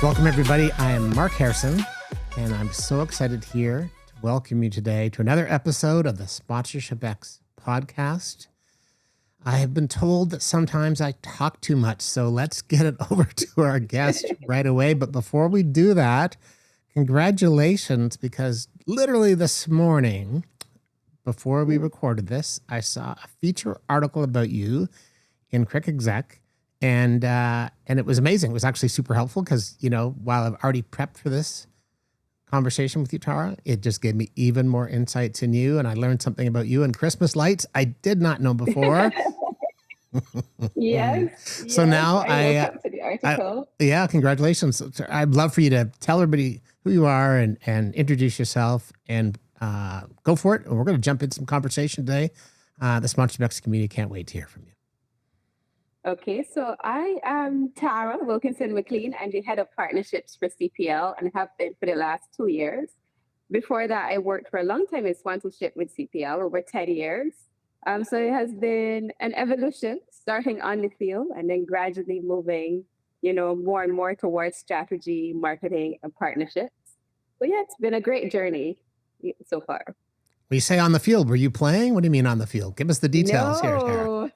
Welcome, everybody. I am Mark Harrison, and I'm so excited here to welcome you today to another episode of the Sponsorship X podcast. I have been told that sometimes I talk too much, so let's get it over to our guest right away. But before we do that, congratulations, because literally this morning, before we recorded this, I saw a feature article about you in Crick Exec. And it was amazing. It was actually super helpful because, you know, while I've already prepped for this conversation with you, Tara, it just gave me even more insights in you. And I learned something about you and Christmas lights I did not know before. Yes. So now I woke up to the article. yeah, congratulations. I'd love for you to tell everybody who you are and introduce yourself and go for it. And we're going to jump into some conversation today. The Sponsorship X community can't wait to hear from you. Okay, so I am Tara Wilkinson McLean. I'm the head of partnerships for CPL and have been for the last 2 years. Before that, I worked for a long time in sponsorship with CPL, over 10 years. So it has been an evolution, starting on the field and then gradually moving, more and more towards strategy, marketing, and partnerships. So yeah, it's been a great journey so far. When you say on the field, were you playing? What do you mean on the field? Give us the details here, Tara. No.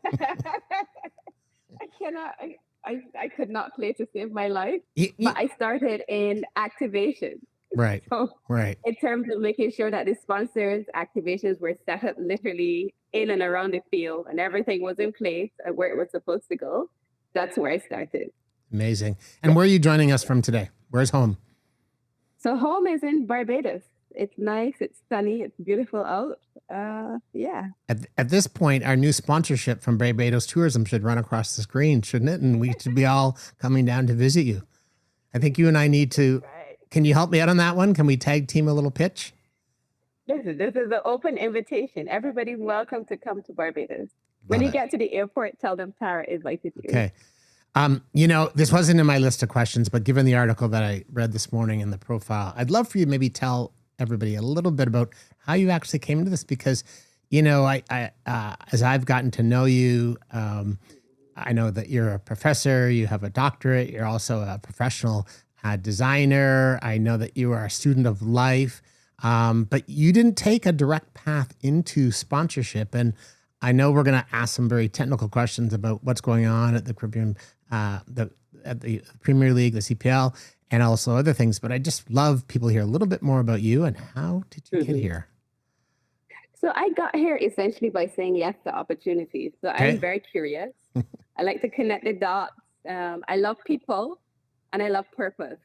I could not play to save my life, but I started in activation. Right. So right. in terms of making sure that the sponsors' activations were set up literally in and around the field and everything was in place and where it was supposed to go, that's where I started. Amazing. And where are you joining us from today? Where's home? So home is in Barbados. It's nice, it's sunny, it's beautiful out. Yeah. At this point, our new sponsorship from Barbados Tourism should run across the screen, shouldn't it? And we should be all coming down to visit you. I think you and I need to. Right. Can you help me out on that one? Can we tag team a little pitch? This is an open invitation. Everybody's welcome to come to Barbados. When you get to the airport, tell them Tara invited you. Okay. This wasn't in my list of questions, but given the article that I read this morning in the profile, I'd love for you to maybe tell everybody a little bit about how you actually came to this, because, I as I've gotten to know you, I know that you're a professor, you have a doctorate, you're also a professional designer. I know that you are a student of life, but you didn't take a direct path into sponsorship. And I know we're going to ask some very technical questions about what's going on at the Caribbean, at the Premier League, the CPL, and also other things. But I just love people hear a little bit more about you and how did you get here? So I got here essentially by saying yes to opportunities. So okay. I'm very curious. I like to connect the dots. I love people and I love purpose.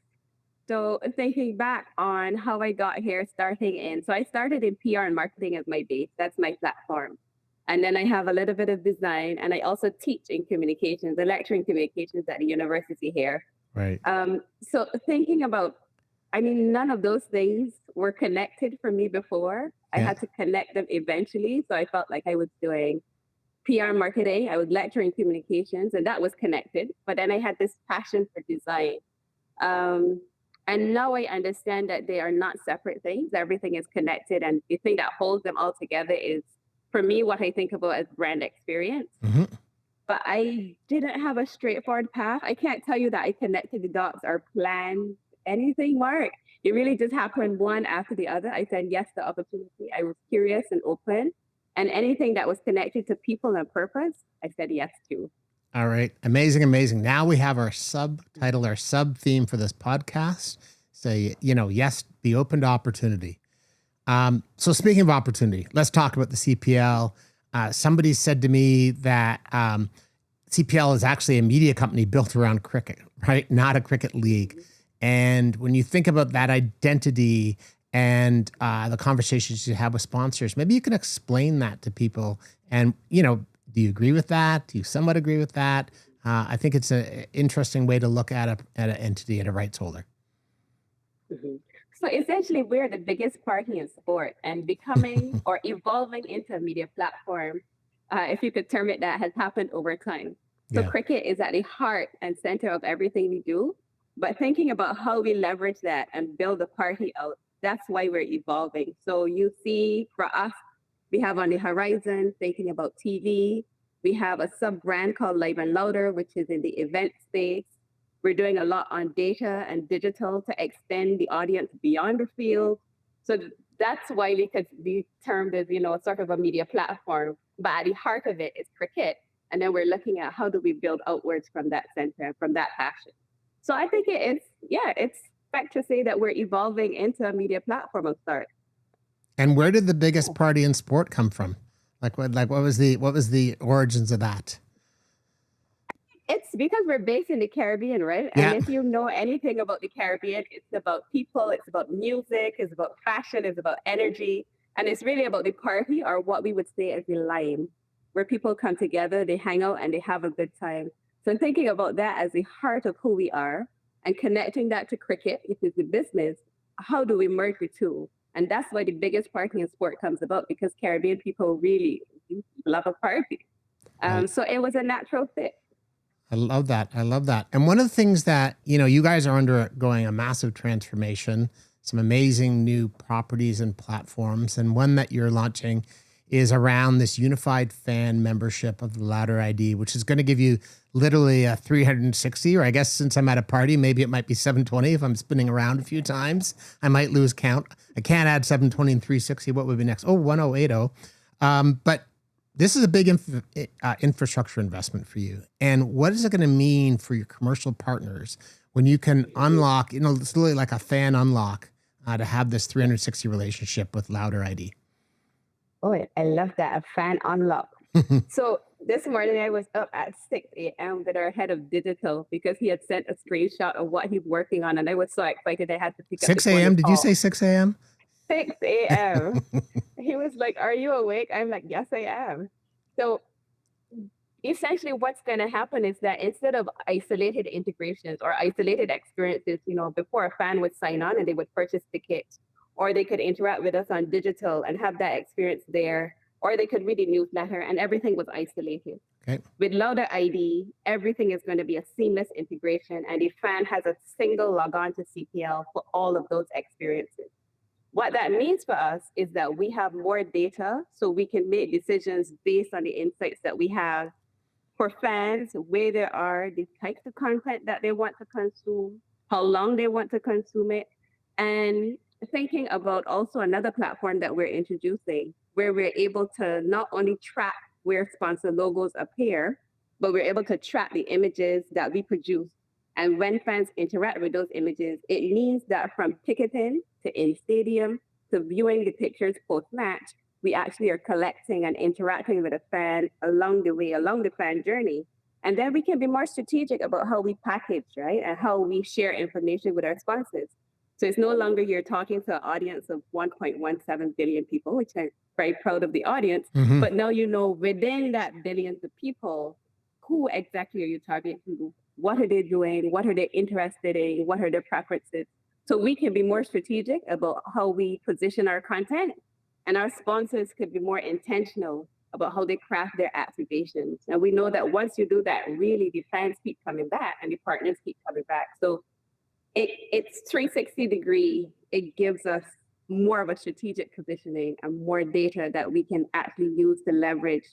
So thinking back on how I got here, so I started in PR and marketing as my base. That's my platform. And then I have a little bit of design, and I also teach in communications, I lecture in communications at the university here. Right. So thinking about, none of those things were connected for me before. I had to connect them eventually. So I felt like I was doing PR marketing, I was lecturing communications, and that was connected. But then I had this passion for design. And now I understand that they are not separate things. Everything is connected. And the thing that holds them all together is, for me, what I think about as brand experience. Mm-hmm. But I didn't have a straightforward path. I can't tell you that I connected the dots or planned anything, Mark. It really just happened one after the other. I said yes to opportunity. I was curious and open. And anything that was connected to people and purpose, I said yes to. All right. Amazing, amazing. Now we have our subtitle, our sub theme for this podcast. Say, yes, be open to opportunity. So speaking of opportunity, let's talk about the CPL. Somebody said to me that CPL is actually a media company built around cricket, right? Not a cricket league. And when you think about that identity and the conversations you have with sponsors, maybe you can explain that to people. And, do you agree with that? Do you somewhat agree with that? I think it's an interesting way to look at an entity, at a rights holder. Mm-hmm. So essentially, we're the biggest party in sport, and becoming or evolving into a media platform, if you could term it that, has happened over time. So cricket is at the heart and center of everything we do. But thinking about how we leverage that and build the party out, that's why we're evolving. So you see, for us, we have on the horizon, thinking about TV. We have a sub-brand called Live and Louder, which is in the event space. We're doing a lot on data and digital to extend the audience beyond the field. So that's why we could be termed as, sort of a media platform. But at the heart of it is cricket. And then we're looking at how do we build outwards from that center, from that passion. So I think it is, it's fair to say that we're evolving into a media platform of sorts. And where did the biggest party in sport come from? What was the origins of that? It's because we're based in the Caribbean, right? Yeah. And if you know anything about the Caribbean, it's about people, it's about music, it's about fashion, it's about energy. And it's really about the party, or what we would say as the lime, where people come together, they hang out, and they have a good time. So I'm thinking about that as the heart of who we are and connecting that to cricket, which is the business. How do we merge the two? And that's why the biggest party in sport comes about, because Caribbean people really love a party. So it was a natural fit. I love that. I love that. And one of the things that, you guys are undergoing a massive transformation, some amazing new properties and platforms. And one that you're launching is around this unified fan membership of the Louder ID, which is going to give you literally a 360, or I guess since I'm at a party, maybe it might be 720. If I'm spinning around a few times, I might lose count. I can't add 720 and 360. What would be next? Oh, 1080. But this is a big infrastructure investment for you. And what is it going to mean for your commercial partners when you can unlock, it's literally like a fan unlock to have this 360 relationship with Louder ID? Oh, I love that. A fan unlock. So this morning I was up at 6 a.m. with our head of digital because he had sent a screenshot of what he's working on. And I was so excited I had to pick up 6 a.m. Did you say 6 a.m.? 6 a.m. He was like, "Are you awake?" I'm like, "Yes, I am." So essentially what's going to happen is that instead of isolated integrations or isolated experiences, before a fan would sign on and they would purchase tickets, or they could interact with us on digital and have that experience there, or they could read a newsletter, and everything was isolated. Okay. With Louder ID, everything is going to be a seamless integration, and the fan has a single logon to CPL for all of those experiences. What that means for us is that we have more data, so we can make decisions based on the insights that we have for fans, where they are, the types of content that they want to consume, how long they want to consume it, and thinking about also another platform that we're introducing, where we're able to not only track where sponsor logos appear, but we're able to track the images that we produce. And when fans interact with those images, it means that from ticketing to in stadium to viewing the pictures post match, we actually are collecting and interacting with a fan along the way, along the fan journey. And then we can be more strategic about how we package, right? And how we share information with our sponsors. So it's no longer you're talking to an audience of 1.17 billion people, which I'm very proud of the audience. Mm-hmm. But now within that billions of people, who exactly are you targeting? What are they doing? What are they interested in? What are their preferences? So we can be more strategic about how we position our content, and our sponsors could be more intentional about how they craft their activations. And we know that once you do that, really the fans keep coming back and the partners keep coming back. So it's 360 degree. It gives us more of a strategic positioning and more data that we can actually use to leverage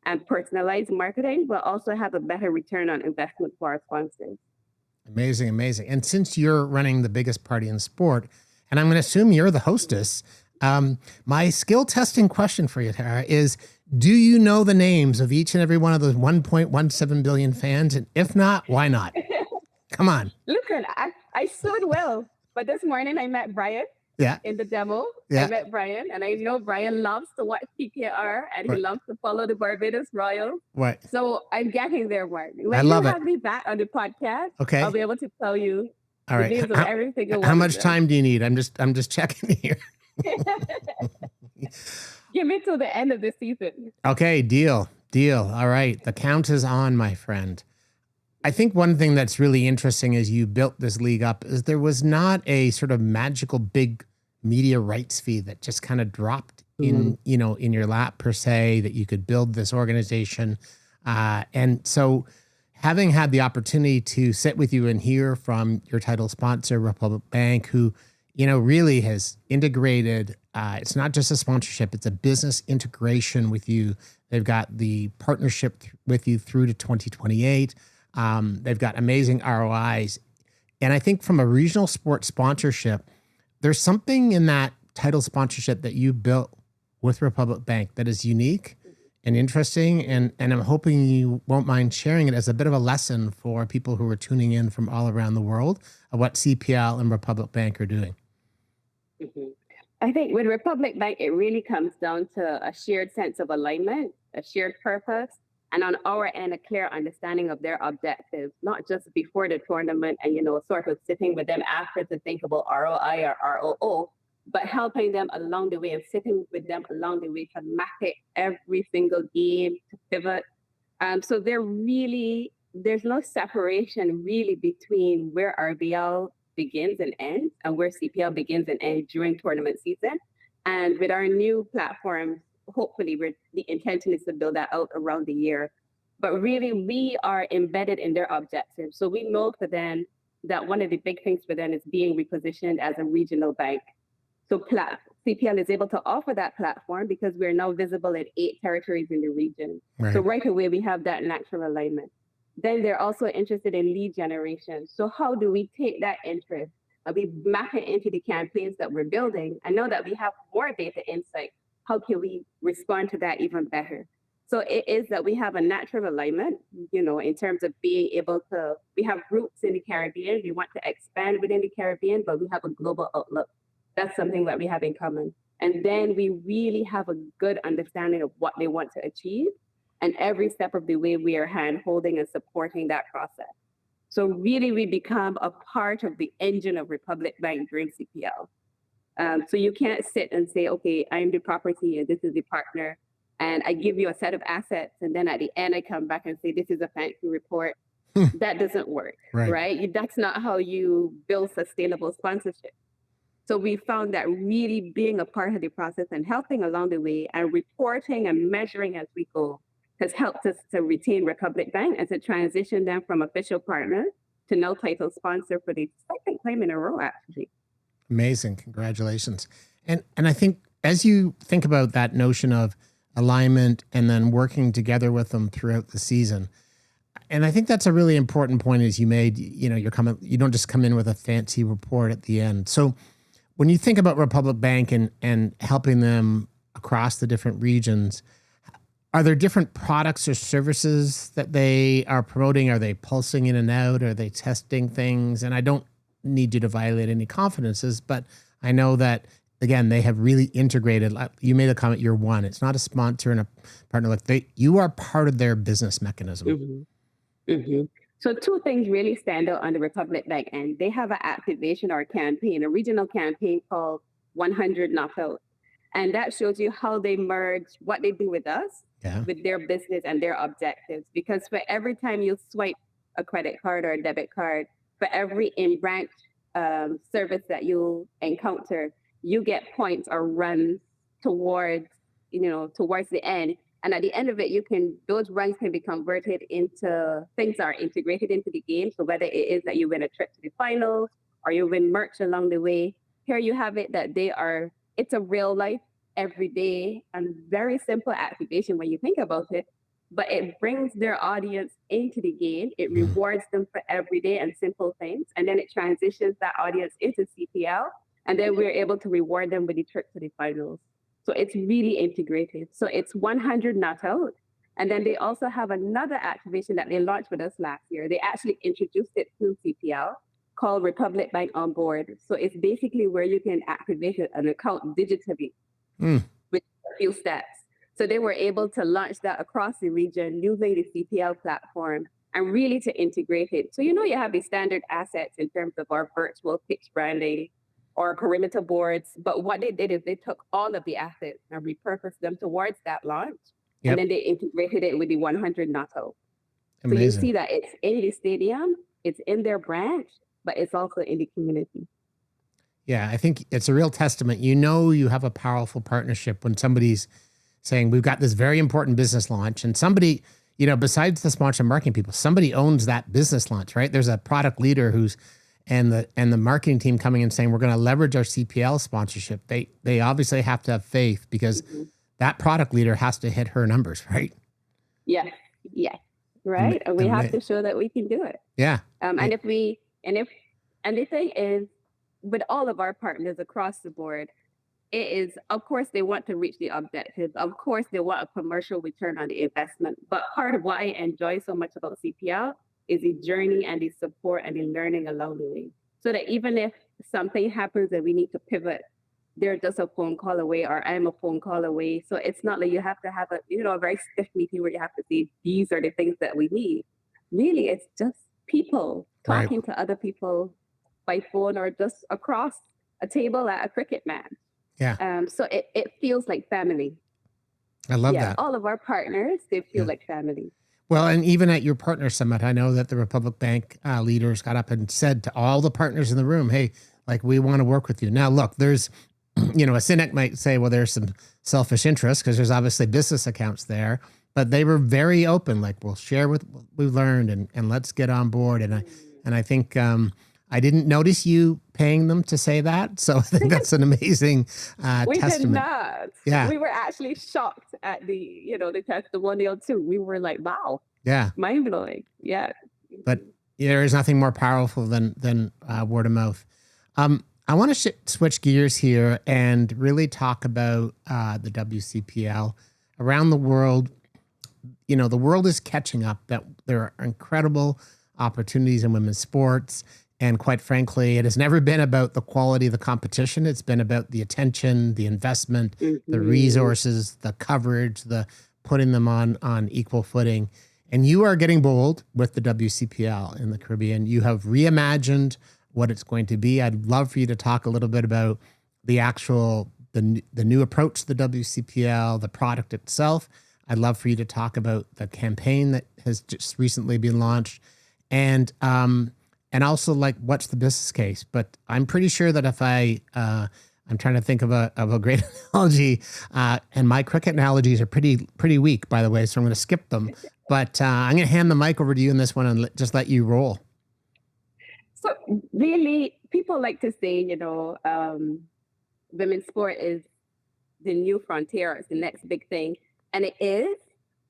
and personalize marketing, but also have a better return on investment for our sponsors. Amazing, amazing. And since you're running the biggest party in sport, and I'm going to assume you're the hostess, my skill testing question for you, Tara, is do you know the names of each and every one of those 1.17 billion fans? And if not, why not? Come on. Look, I soon will. But this morning I met Brian. Yeah. In the demo. Yeah. I met Brian, and I know Brian loves to watch PKR, and Right. he loves to follow the Barbados Royals. Right. So I'm getting there, Mark. When I love you it. have me back on the podcast, Okay. I'll be able to tell you all right. the names of every single one. How much time do you need? I'm just checking here. Give me till the end of the season. Okay, deal. All right. The count is on, my friend. I think one thing that's really interesting as you built this league up is there was not a sort of magical big media rights fee that just kind of dropped in, in your lap per se, that you could build this organization. And so having had the opportunity to sit with you and hear from your title sponsor, Republic Bank, who, really has integrated, it's not just a sponsorship, it's a business integration with you. They've got the partnership with you through to 2028. They've got amazing ROIs. And I think from a regional sports sponsorship, there's something in that title sponsorship that you built with Republic Bank that is unique and interesting. And I'm hoping you won't mind sharing it as a bit of a lesson for people who are tuning in from all around the world of what CPL and Republic Bank are doing. Mhm. I think with Republic Bank, it really comes down to a shared sense of alignment, a shared purpose, and on our end, a clear understanding of their objectives, not just before the tournament and, sort of sitting with them after to think about ROI or ROO, but helping them along the way and sitting with them along the way to map it every single game, to pivot. So there's no separation really between where RBL begins and ends and where CPL begins and ends during tournament season. And with our new platforms, hopefully the intention is to build that out around the year. But really, we are embedded in their objectives. So we know for them that one of the big things for them is being repositioned as a regional bank. So CPL is able to offer that platform because we're now visible in 8 territories in the region. Right. So right away, we have that natural alignment. Then they're also interested in lead generation. So how do we take that interest and we map it into the campaigns that we're building? And know that we have more data insight. How can we respond to that even better? So it is that we have a natural alignment, in terms of being able to, we have roots in the Caribbean. We want to expand within the Caribbean, but we have a global outlook. That's something that we have in common. And then we really have a good understanding of what they want to achieve. And every step of the way, we are hand holding and supporting that process. So really, we become a part of the engine of Republic Bank during CPL. So you can't sit and say, okay, I'm the property and this is the partner. And I give you a set of assets. And then at the end, I come back and say, this is a fancy report. That doesn't work, right? That's not how you build sustainable sponsorship. So we found that really being a part of the process and helping along the way and reporting and measuring as we go has helped us to retain Republic Bank and to transition them from official partner to no title sponsor for the second time in a row, actually. Amazing. Congratulations. And I think as you think about that notion of alignment and then working together with them throughout the season, and I think that's a really important point as you made, you don't just come in with a fancy report at the end. So when you think about Republic Bank and helping them across the different regions, are there different products or services that they are promoting? Are they pulsing in and out? Are they testing things? And I don't need you to violate any confidences, but I know that, again, they have really integrated. You made a comment, you're one. It's not a sponsor and a partner. Like you are part of their business mechanism. Mm-hmm. Mm-hmm. So 2 things really stand out on the Republic Bank end. They have an activation or a campaign, a regional campaign called 100 Knockout. And that shows you how they merge what they do with us, with their business and their objectives. Because for every time you swipe a credit card or a debit card, for every in-branch service that you encounter, you get points or runs towards the end. And at the end of it, those runs can be converted into things that are integrated into the game. So whether it is that you win a trip to the finals or you win merch along the way, here you have it that it's a real life, everyday, and very simple activation when you think about it. But it brings their audience into the game. It rewards them for everyday and simple things. And then it transitions that audience into CPL. And then we're able to reward them with the trip to the finals. So it's really integrated. So it's 100 not out. And then they also have another activation that they launched with us last year. They actually introduced it through CPL called Republic Bank On Board. So it's basically where you can activate an account digitally with a few steps. So they were able to launch that across the region using the CPL platform and really to integrate it. So, you have the standard assets in terms of our virtual pitch branding or perimeter boards. But what they did is they took all of the assets and repurposed them towards that launch. And then they integrated it with the 100 NATO. So you see that it's in the stadium, it's in their branch, but it's also in the community. Yeah, I think it's a real testament. You have a powerful partnership when somebody's saying, we've got this very important business launch, and somebody, besides the sponsor marketing people, somebody owns that business launch, right? There's a product leader and the marketing team coming and saying, we're going to leverage our CPL sponsorship. They obviously have to have faith because that product leader has to hit her numbers, right? Yeah. Yeah. right? And we have Ama- to show that we can do it. yeah. And if we, and the thing is, with all of our partners across the board, it is, of course, they want to reach the objectives. Of course, they want a commercial return on the investment. But part of what I enjoy so much about CPL is the journey and the support and the learning along the way. So that even if something happens and we need to pivot, they're just a phone call away, or I'm a phone call away. So it's not like you have to have a very stiff meeting where you have to say, these are the things that we need. Really, it's just people Right. talking to other people by phone or just across a table at a cricket match. Yeah. So it feels like family. I love that. All of our partners, they feel Yeah. like family. Well, and even at your partner summit, I know that the Republic Bank leaders got up and said to all the partners in the room, hey, like, we want to work with you. Now, look, there's, a cynic might say, well, there's some selfish interest because there's obviously business accounts there, but they were very open, like, we'll share what we've learned and let's get on board. And I think I didn't notice you paying them to say that. So I think that's an amazing We testament. did not. Yeah. We were actually shocked at the testimonial too. We were like, wow. Yeah. Mind blowing. Yeah. But there is nothing more powerful than word of mouth. I want to switch gears here and really talk about the WCPL around the world. The world is catching up, that there are incredible opportunities in women's sports. And quite frankly, it has never been about the quality of the competition. It's been about the attention, the investment, the resources, the coverage, the putting them on equal footing. And you are getting bold with the WCPL in the Caribbean. You have reimagined what it's going to be. I'd love for you to talk a little bit about the new approach to the WCPL, the product itself. I'd love for you to talk about the campaign that has just recently been launched, and also, like, what's the business case. But I'm pretty sure that if I'm trying to think of a great analogy, and my cricket analogies are pretty weak, by the way, so I'm going to skip them. But I'm going to hand the mic over to you in this one and just let you roll. So really, people like to say, women's sport is the new frontier, it's the next big thing. And it is,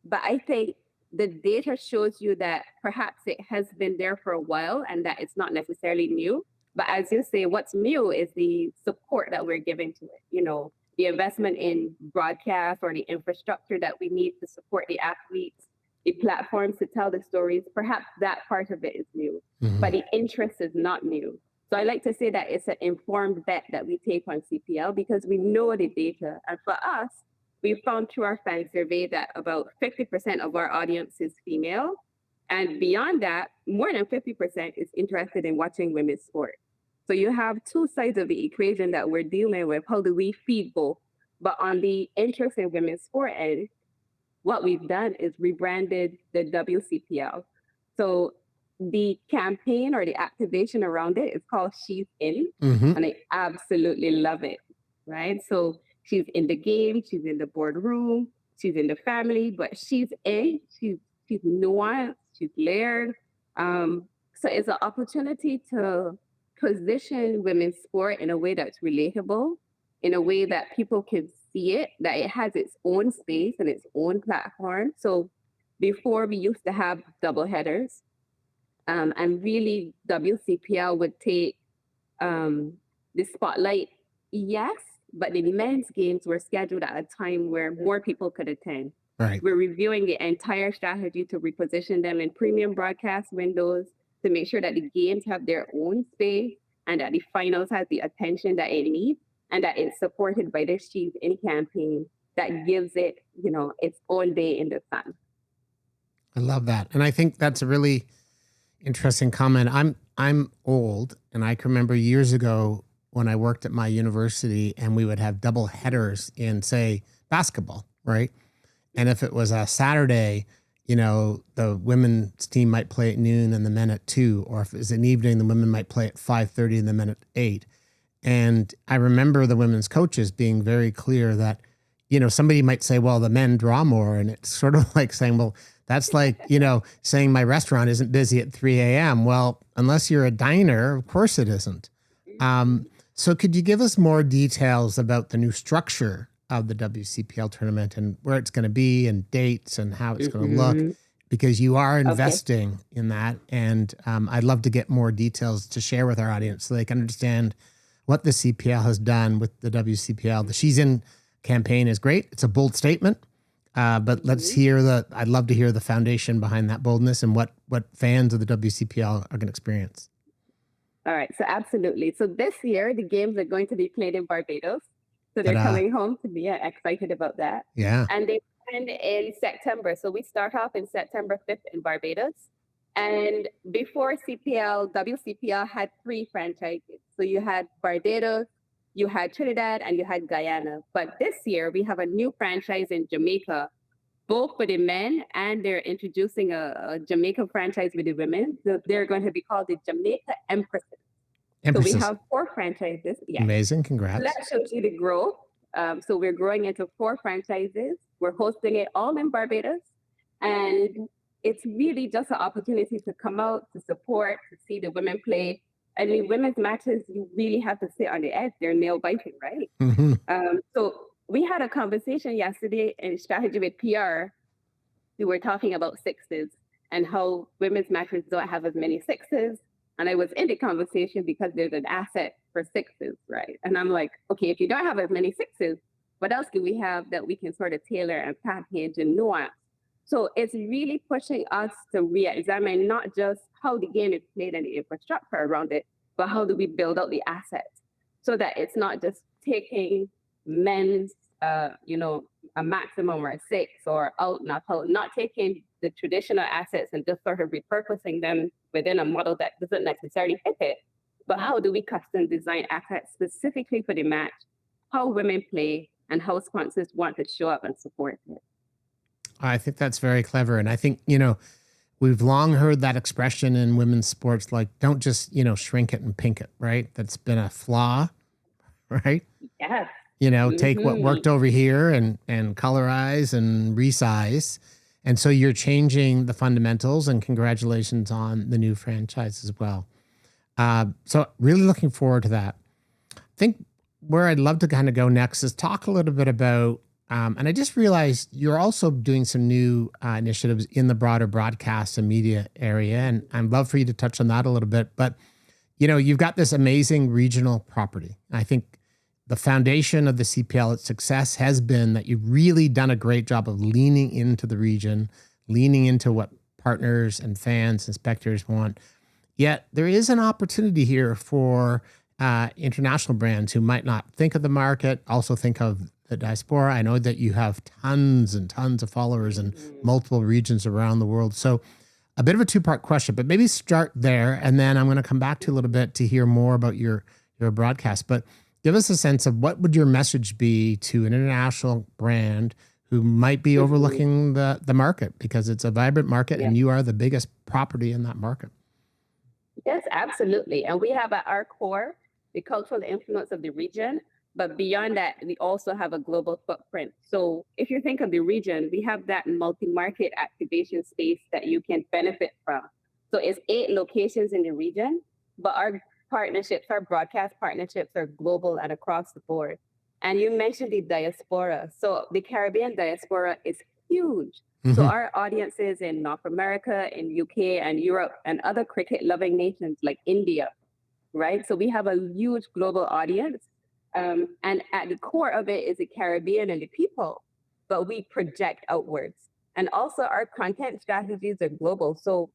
but I think the data shows you that perhaps it has been there for a while and that it's not necessarily new. But as you say, what's new is the support that we're giving to it. The investment in broadcast or the infrastructure that we need to support the athletes, the platforms to tell the stories. Perhaps that part of it is new, but the interest is not new. So I like to say that it's an informed bet that we take on CPL because we know the data. And for us, we found through our fan survey that about 50% of our audience is female. And beyond that, more than 50% is interested in watching women's sport. So you have two sides of the equation that we're dealing with. How do we feed both? But on the interest in women's sport end, what we've done is rebranded the WCPL. So the campaign or the activation around it is called She's In, and I absolutely love it, right? So she's in the game, she's in the boardroom, she's in the family, but she's nuanced, she's layered. So it's an opportunity to position women's sport in a way that's relatable, in a way that people can see it, that it has its own space and its own platform. So before we used to have double headers, and really WCPL would take the spotlight, yes, but the men's games were scheduled at a time where more people could attend. Right. We're reviewing the entire strategy to reposition them in premium broadcast windows to make sure that the games have their own space and that the finals has the attention that it needs and that it's supported by this She's In campaign that gives it, its own day in the sun. I love that. And I think that's a really interesting comment. I'm old, and I can remember years ago when I worked at my university and we would have double headers in, say, basketball, right? And if it was a Saturday, the women's team might play at noon and the men at 2, or if it was an evening, the women might play at 5:30 and the men at 8. And I remember the women's coaches being very clear that, somebody might say, well, the men draw more. And it's sort of like saying, well, that's like, saying my restaurant isn't busy at 3 a.m. Well, unless you're a diner, of course it isn't. So could you give us more details about the new structure of the WCPL tournament and where it's going to be and dates and how it's going to look? because you are Okay. investing in that. And I'd love to get more details to share with our audience so they can understand what the CPL has done with the WCPL. The She's In campaign is great. It's a bold statement. But let's Mhm. hear I'd love to hear the foundation behind that boldness and what fans of the WCPL are going to experience. All right. So absolutely. So this year the games are going to be played in Barbados. So they're Ta-da. coming home to me. I'm excited about that. Yeah. And they end in September. So we start off in September 5th in Barbados. And before CPL, WCPL had three franchises. So you had Barbados, you had Trinidad, and you had Guyana. But this year we have a new franchise in Jamaica, both for the men, and they're introducing a Jamaica franchise with the women. So they're going to be called the Jamaica Empresses. So we Empresses. have four franchises. Yes. Amazing. So that Congrats. shows you the growth. So we're growing into four franchises. We're hosting it all in Barbados. And it's really just an opportunity to come out, to support, to see the women play. I mean, women's matches, you really have to sit on the edge. They're nail biting, right? Mm-hmm. So we had a conversation yesterday in strategy with PR. We were talking about sixes and how women's matches don't have as many sixes. And I was in the conversation because there's an asset for sixes, right? And I'm like, okay, if you don't have as many sixes, what else do we have that we can sort of tailor and package and nuance? So it's really pushing us to re-examine not just how the game is played and the infrastructure around it, but how do we build out the assets so that it's not just taking men's, a maximum or a six or out, not taking the traditional assets and just sort of repurposing them within a model that doesn't necessarily fit it. But how do we custom design assets specifically for the match, how women play, and how sponsors want to show up and support it? I think that's very clever. And I think, we've long heard that expression in women's sports, like, don't just, shrink it and pink it, right? That's been a flaw, right? Yes. Take what Mm-hmm. worked over here and colorize and resize. And so you're changing the fundamentals, and congratulations on the new franchise as well. So really looking forward to that. I think where I'd love to kind of go next is talk a little bit about, and I just realized you're also doing some new initiatives in the broader broadcast and media area. And I'd love for you to touch on that a little bit. But, you've got this amazing regional property. I think the foundation of the CPL, its success has been that you've really done a great job of leaning into the region, leaning into what partners and fans and spectators want. Yet there is an opportunity here for international brands who might not think of the market, also think of the diaspora. I know that you have tons and tons of followers in multiple regions around the world. So a bit of a two-part question, but maybe start there, and then I'm going to come back to a little bit to hear more about your broadcast. But give us a sense of what would your message be to an international brand who might be overlooking the market, because it's a vibrant market and you are the biggest property in that market. Yes, absolutely. And we have at our core the cultural influence of the region. But beyond that, we also have a global footprint. So if you think of the region, we have that multi market activation space that you can benefit from. So it's 8 locations in the region, but our partnerships, our broadcast partnerships are global and across the board. And you mentioned the diaspora. So the Caribbean diaspora is huge. So Mm-hmm. our audiences in North America, in UK and Europe and other cricket loving nations like India, right? So we have a huge global audience. And at the core of it is the Caribbean and the people, but we project outwards. And also our content strategies are global. So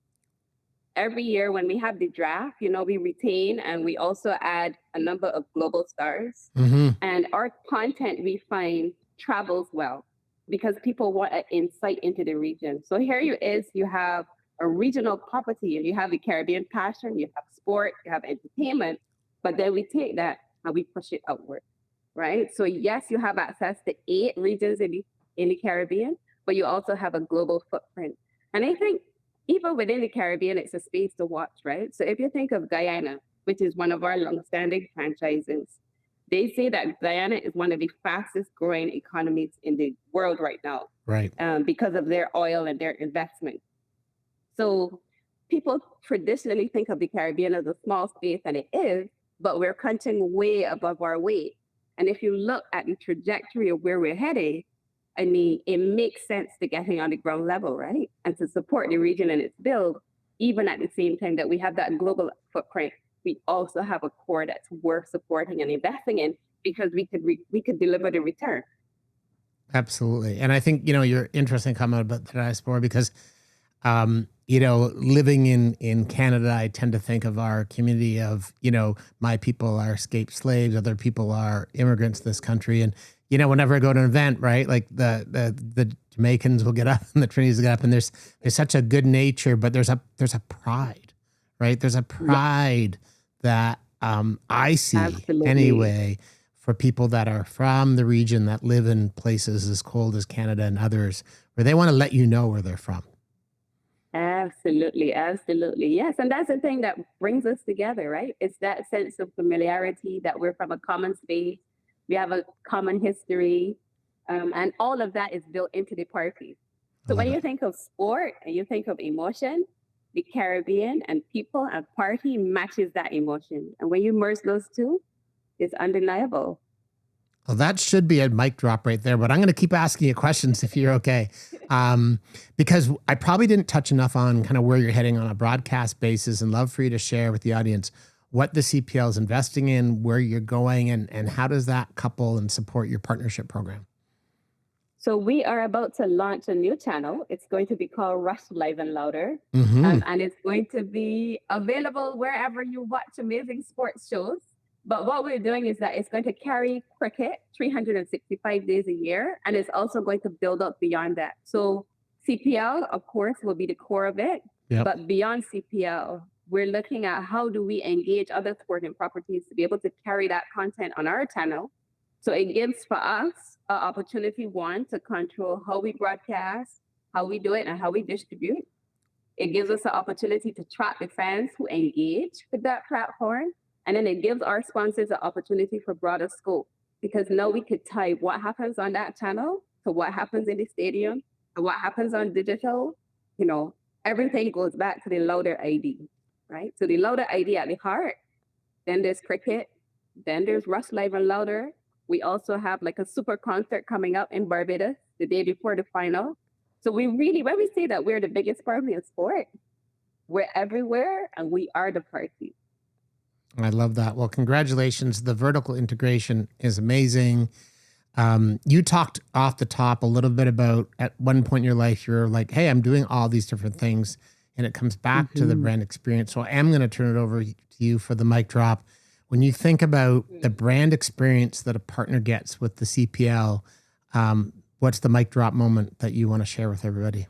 every year when we have the draft, we retain and we also add a number of global stars. Mm-hmm. And our content we find travels well because people want an insight into the region. So here you have a regional property and you have the Caribbean passion, you have sport, you have entertainment, but then we take that and we push it outward, right? So yes, you have access to 8 regions in the Caribbean, but you also have a global footprint. And I think even within the Caribbean, it's a space to watch, right? So if you think of Guyana, which is one of our long-standing franchises, they say that Guyana is one of the fastest growing economies in the world right now, Right. because of their oil and their investment. So people traditionally think of the Caribbean as a small space, and it is, but we're punching way above our weight. And if you look at the trajectory of where we're heading, I mean, it makes sense to getting on the ground level, right? And to support the region and its build, even at the same time that we have that global footprint, we also have a core that's worth supporting and investing in because we could deliver the return. Absolutely. And I think, you're interesting comment about the diaspora because, living in Canada, I tend to think of our community of, my people are escaped slaves, other people are immigrants to this country. And, whenever I go to an event, right, like the Jamaicans will get up and the Trinities will get up and there's such a good nature, but there's a pride, right? There's a pride that I see Absolutely. anyway for people that are from the region that live in places as cold as Canada and others, where they want to let you know where they're from. Absolutely, absolutely. Yes. And that's the thing that brings us together, right? It's that sense of familiarity that we're from a common space, we have a common history, and all of that is built into the parties. I So when love you it. think of sport and you think of emotion, the Caribbean and people and party matches that emotion. And when you merge those two, it's undeniable. Well, that should be a mic drop right there, but I'm going to keep asking you questions if you're okay. Because I probably didn't touch enough on kind of where you're heading on a broadcast basis and love for you to share with the audience what the CPL is investing in, where you're going, and how does that couple and support your partnership program? So we are about to launch a new channel. It's going to be called Rush Live and Louder. Mm-hmm. And it's going to be available wherever you watch amazing sports shows. But what we're doing is that it's going to carry cricket 365 days a year, and it's also going to build up beyond that. So CPL, of course, will be the core of it. Yep. But beyond CPL, we're looking at how do we engage other sporting properties to be able to carry that content on our channel. So it gives for us an opportunity, one, to control how we broadcast, how we do it, and how we distribute. It gives us an opportunity to track the fans who engage with that platform. And then it gives our sponsors an opportunity for broader scope because now we could tie what happens on that channel to what happens in the stadium to what happens on digital. You know, everything goes back to the Louder ID, right? So the Louder ID at the heart. Then there's cricket. Then there's Rush Live and Louder. We also have like a super concert coming up in Barbados the day before the final. So we really, when we say that we're the biggest party in sport, we're everywhere and we are the party. I love that. Well, congratulations. The vertical integration is amazing. You talked off the top a little bit about at one point in your life, you're like, hey, I'm doing all these different things. And it comes back to the brand experience. So I am going to turn it over to you for the mic drop. When you think about the brand experience that a partner gets with the CPL, what's the mic drop moment that you want to share with everybody?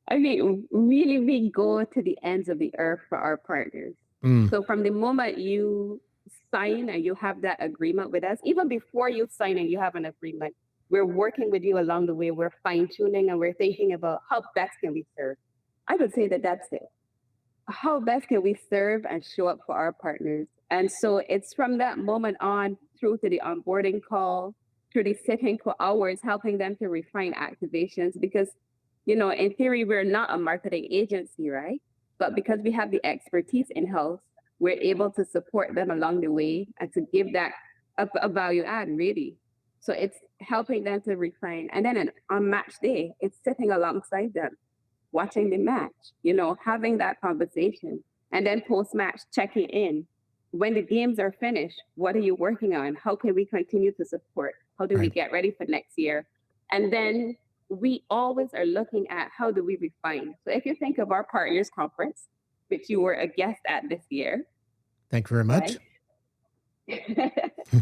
I mean, really, we go to the ends of the earth for our partners. So from the moment you sign and you have that agreement with us, even before you sign and you have an agreement, we're working with you along the way. We're fine tuning and we're thinking about how best can we serve. I would say that that's it. How best can we serve and show up for our partners? And so it's from that moment on through to the onboarding call, through the sitting for hours, helping them to refine activations because, in theory, we're not a marketing agency, right? But because we have the expertise in house, we're able to support them along the way and to give that a value add, really. So it's helping them to refine. And then on match day, it's sitting alongside them watching the match, having that conversation. And then post match, checking in. When the games are finished, what are you working on? How can we continue to support? How do we get ready for next year? And then we always are looking at how do we refine. So if you think of our partners conference, which you were a guest at this year. Thank you very much. Right?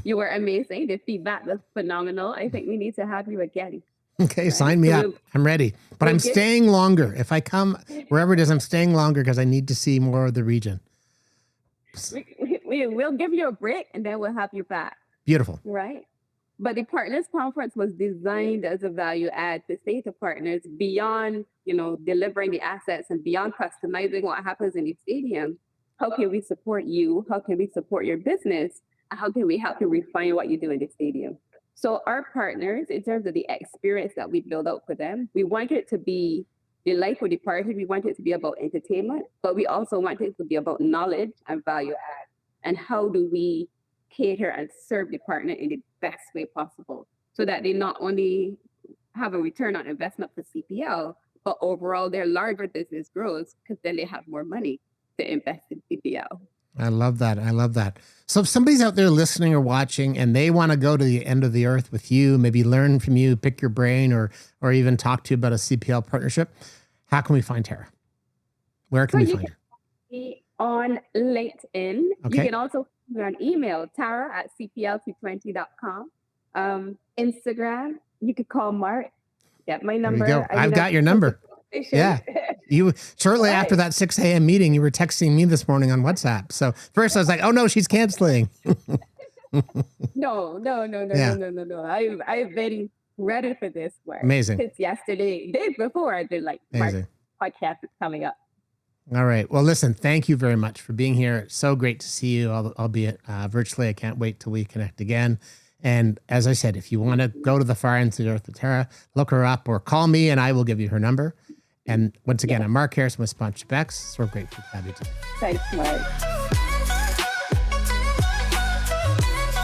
You were amazing. The feedback was phenomenal. I think we need to have you again. Okay, sign me up. I'm ready. But I'm staying longer. If I come wherever it is, I'm staying longer because I need to see more of the region. We'll give you a break and then we'll have you back. Beautiful. Right. But the Partners Conference was designed as a value add to say to partners beyond, delivering the assets and beyond customizing what happens in the stadium. How can we support you? How can we support your business? And how can we help you refine what you do in the stadium? So our partners, in terms of the experience that we build out for them, we want it to be the life of the party. We want it to be about entertainment, but we also want it to be about knowledge and value add. And how do we cater and serve the partner in the best way possible so that they not only have a return on investment for CPL, but overall their larger business grows because then they have more money to invest in CPL. I love that. I love that. So if somebody's out there listening or watching and they want to go to the end of the earth with you, maybe learn from you, pick your brain, or even talk to you about a CPL partnership, how can we find Tara? Where can we find her? Me on LinkedIn. Okay. You can also find me on email, tara@cpl220.com. Instagram, you could call Mark. Get my number. There you go. I've got your number. Yeah. You shortly after that 6 a.m. meeting, you were texting me this morning on WhatsApp. So first I was like, oh no, she's canceling. No. I've been ready for this work. Amazing. Since yesterday, days before, I did like Amazing. my podcast is coming up. All right. Well, listen, thank you very much for being here. It's so great to see you, albeit virtually. I can't wait till we connect again. And as I said, if you want to go to the far ends of the earth with Tara, look her up or call me and I will give you her number. And once again, I'm Mark Harrison with Sponsorship X. So grateful to have you today. Thanks, Mark.